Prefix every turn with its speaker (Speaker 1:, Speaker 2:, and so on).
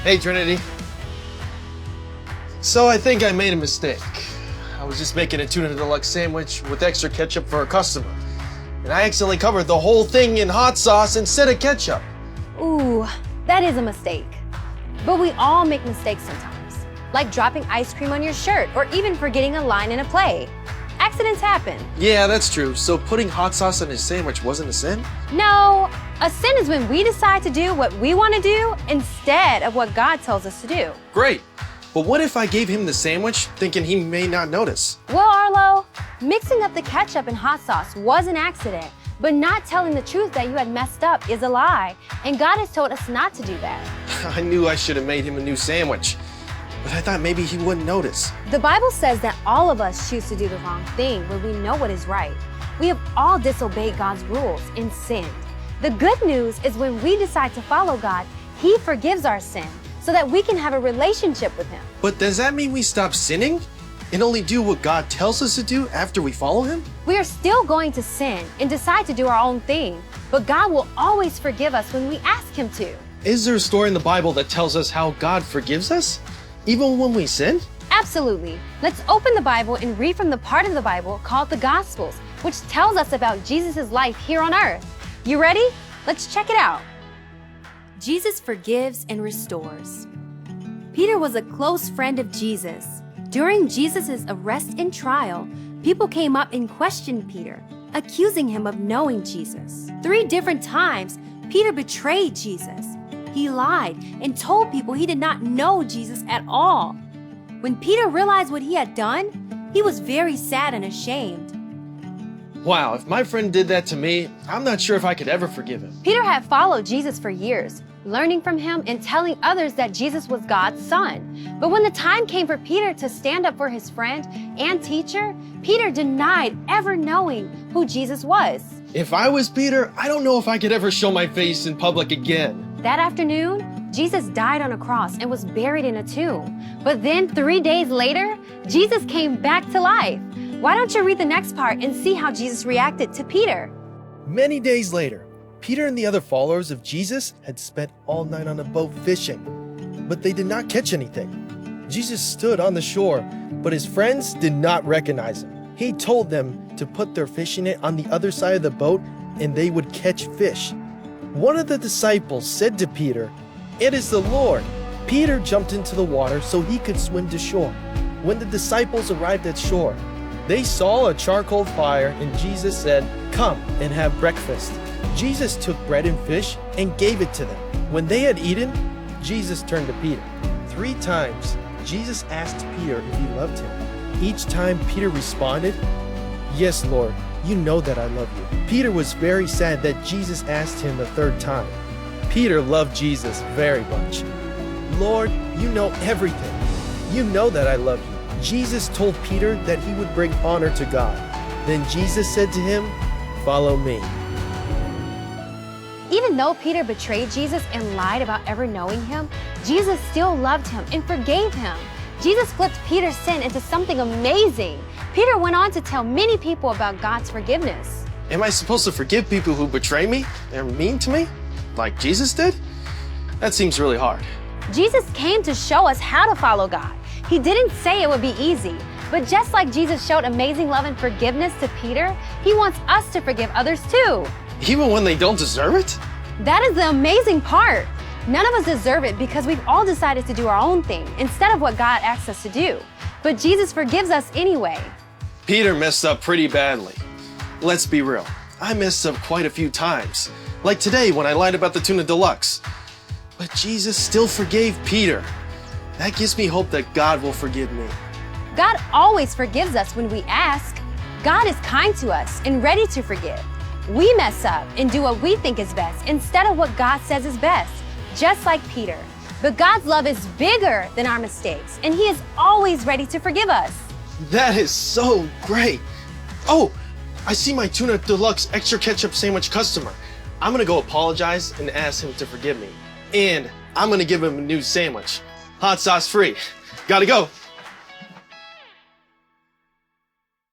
Speaker 1: Hey, Trinity. So I think I made a mistake. I was just making a tuna deluxe sandwich with extra ketchup for a customer. And I accidentally covered the whole thing in hot sauce instead of ketchup.
Speaker 2: Ooh, that is a mistake. But we all make mistakes sometimes, like dropping ice cream on your shirt or even forgetting a line in a play. Accidents happen.
Speaker 1: Yeah, that's true. So putting hot sauce on his sandwich wasn't a sin?
Speaker 2: No, a sin is when we decide to do what we want to do instead of what God tells us to do.
Speaker 1: Great. But what if I gave him the sandwich thinking he may not notice?
Speaker 2: Well, Arlo, mixing up the ketchup and hot sauce was an accident, but not telling the truth that you had messed up is a lie, and God has told us not to do that.
Speaker 1: I knew I should have made him a new sandwich, but I thought maybe he wouldn't notice.
Speaker 2: The Bible says that all of us choose to do the wrong thing when we know what is right. We have all disobeyed God's rules and sinned. The good news is when we decide to follow God, He forgives our sin so that we can have a relationship with Him.
Speaker 1: But does that mean we stop sinning and only do what God tells us to do after we follow Him?
Speaker 2: We are still going to sin and decide to do our own thing, but God will always forgive us when we ask Him to.
Speaker 1: Is there a story in the Bible that tells us how God forgives us, even when we sin?
Speaker 2: Absolutely. Let's open the Bible and read from the part of the Bible called the Gospels, which tells us about Jesus' life here on earth. You ready? Let's check it out. Jesus forgives and restores. Peter was a close friend of Jesus. During Jesus' arrest and trial, people came up and questioned Peter, accusing him of knowing Jesus. 3 different times, Peter betrayed Jesus. He lied and told people he did not know Jesus at all. When Peter realized what he had done, he was very sad and ashamed.
Speaker 1: Wow, if my friend did that to me, I'm not sure if I could ever forgive him.
Speaker 2: Peter had followed Jesus for years, learning from him and telling others that Jesus was God's son. But when the time came for Peter to stand up for his friend and teacher, Peter denied ever knowing who Jesus was.
Speaker 1: If I was Peter, I don't know if I could ever show my face in public again.
Speaker 2: That afternoon, Jesus died on a cross and was buried in a tomb. But then 3 days later, Jesus came back to life. Why don't you read the next part and see how Jesus reacted to Peter?
Speaker 3: Many days later, Peter and the other followers of Jesus had spent all night on a boat fishing, but they did not catch anything. Jesus stood on the shore, but his friends did not recognize him. He told them to put their fishing net on the other side of the boat and they would catch fish. One of the disciples said to Peter, "It is the Lord." Peter jumped into the water so he could swim to shore. When the disciples arrived at shore, they saw a charcoal fire and Jesus said, "Come and have breakfast." Jesus took bread and fish and gave it to them. When they had eaten, Jesus turned to Peter. 3 times, Jesus asked Peter if he loved him. Each time Peter responded, "Yes, Lord, you know that I love you." Peter was very sad that Jesus asked him the 3rd time. Peter loved Jesus very much. "Lord, you know everything. You know that I love you." Jesus told Peter that he would bring honor to God. Then Jesus said to him, "Follow me."
Speaker 2: Even though Peter betrayed Jesus and lied about ever knowing him, Jesus still loved him and forgave him. Jesus flipped Peter's sin into something amazing. Peter went on to tell many people about God's forgiveness.
Speaker 1: Am I supposed to forgive people who betray me and mean to me, like Jesus did? That seems really hard.
Speaker 2: Jesus came to show us how to follow God. He didn't say it would be easy, but just like Jesus showed amazing love and forgiveness to Peter, He wants us to forgive others too.
Speaker 1: Even when they don't deserve it?
Speaker 2: That is the amazing part. None of us deserve it because we've all decided to do our own thing instead of what God asks us to do. But Jesus forgives us anyway.
Speaker 1: Peter messed up pretty badly. Let's be real. I messed up quite a few times. Like today when I lied about the tuna deluxe. But Jesus still forgave Peter. That gives me hope that God will forgive me.
Speaker 2: God always forgives us when we ask. God is kind to us and ready to forgive. We mess up and do what we think is best instead of what God says is best, just like Peter. But God's love is bigger than our mistakes, and He is always ready to forgive us.
Speaker 1: That is so great. Oh, I see my tuna deluxe extra ketchup sandwich customer. I'm gonna go apologize and ask him to forgive me. And I'm gonna give him a new sandwich. Hot sauce free. Gotta go.